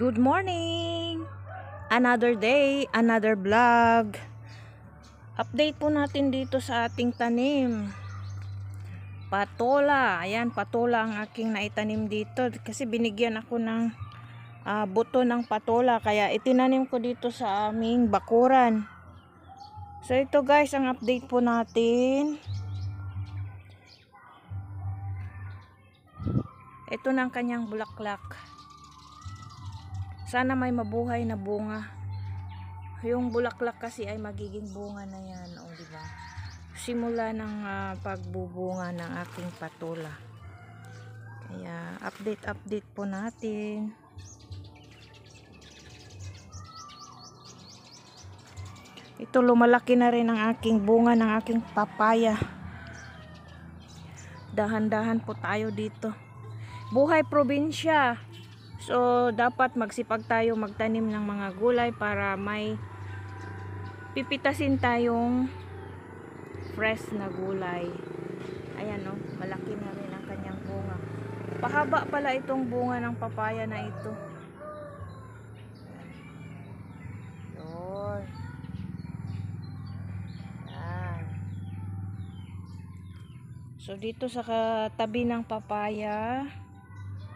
Good morning! Another day, another vlog. Update po natin dito sa ating tanim. Patola. Ayan, patola ang aking naitanim dito. Kasi binigyan ako ng buto ng patola. Kaya itinanim ko dito sa aming bakuran. So ito guys, ang update po natin. Ito na ang kanyang bulaklak. Sana may mabuhay na bunga. Yung bulaklak kasi ay magiging bunga na yan, o di ba? Simula ng pagbubunga ng aking patola. Kaya update po natin. Ito, lumalaki na rin ang aking bunga ng aking papaya. Dahan-dahan po tayo dito. Buhay probinsya. So, dapat magsipag tayo magtanim ng mga gulay para may pipitasin tayong fresh na gulay. Ayan o, malaki na rin ang kanyang bunga. Pahaba pala itong bunga ng papaya na ito. Yun. Yan. So, dito sa tabi ng papaya,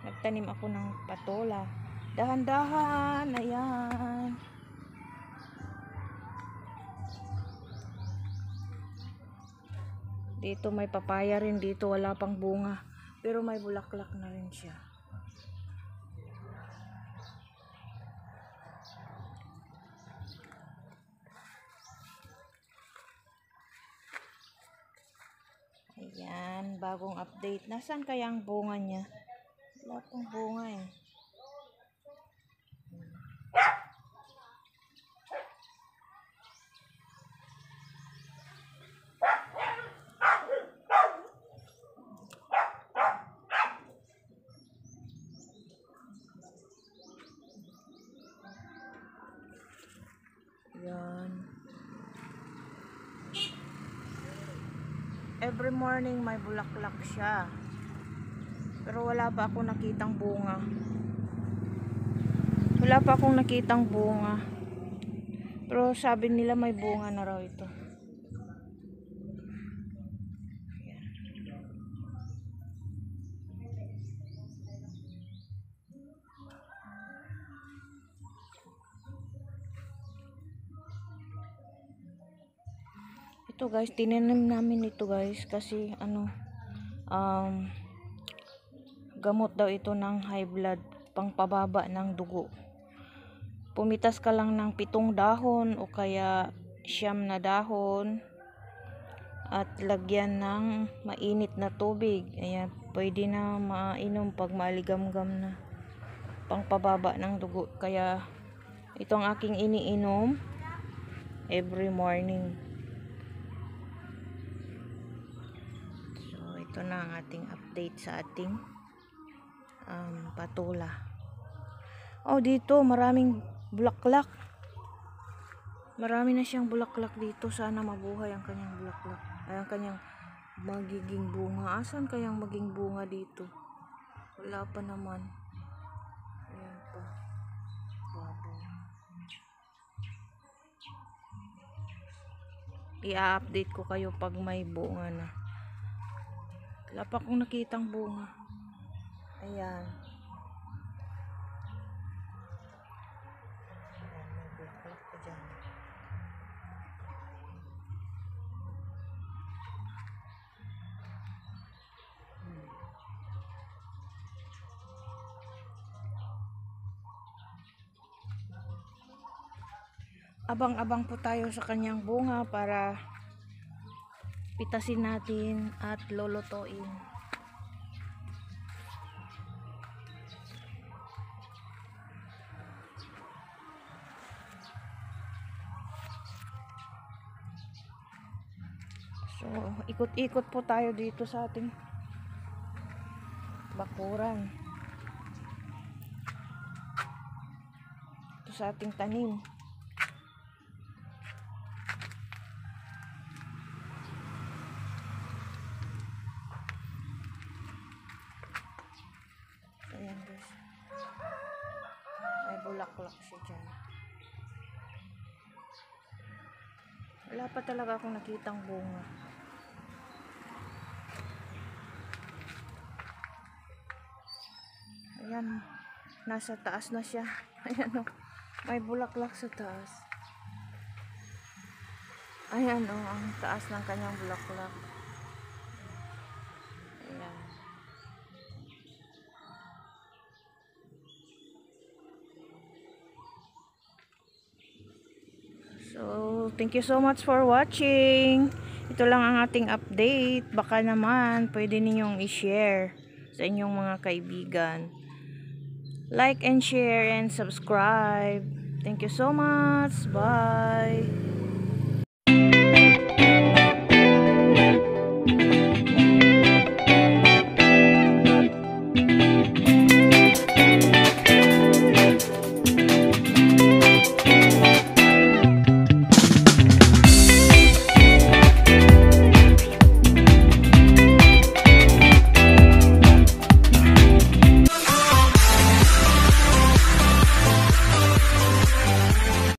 nagtanim ako ng patola. Dahan-dahan, ayan. Dito may papaya rin, dito wala pang bunga. Pero may bulaklak na rin siya. Ayan, bagong update. Nasaan kaya ang bunga niya? Wala pang bunga eh. Yan. Every morning may bulaklak siya. Pero wala pa akong nakitang bunga. Wala pa akong nakitang bunga. Pero sabi nila may bunga na raw ito. Ito guys, tinanim namin ito guys kasi gamot daw ito ng high blood, pangpababa ng dugo. Pumitas ka lang ng 7 dahon o kaya 9 na dahon at lagyan ng mainit na tubig. Ayan, pwede na mainom pag maligamgam na, pangpababa ng dugo. Kaya itong aking iniinom every morning. So ito na ang ating update sa ating patola. Oh, dito maraming bulaklak. Marami na siyang bulaklak dito. Sana mabuhay ang kanyang bulaklak. Ay, ang kanyang magiging bunga. Asan kayang maging bunga dito? Wala pa naman. Ayan pa. Babaw. I-update ko kayo pag may bunga na. Wala pa akong nakitang bunga. Ayan. May bulaklak pa dyan. Abang-abang po tayo sa kanyang bunga para pitasin natin at lulutuin. So, ikot-ikot po tayo dito sa ating bakuran. Ito sa ating tanim. bulaklak siya dyan. Wala pa talaga akong nakitang bunga. Ayan, nasa taas na siya. Ayan o, may bulaklak sa taas. Ayan o, ang taas ng kanyang bulaklak. Ayan. So, thank you so much for watching. Ito lang ang ating update. Baka naman, pwede ninyong i-share sa inyong mga kaibigan. Like and share and subscribe. Thank you so much. Bye.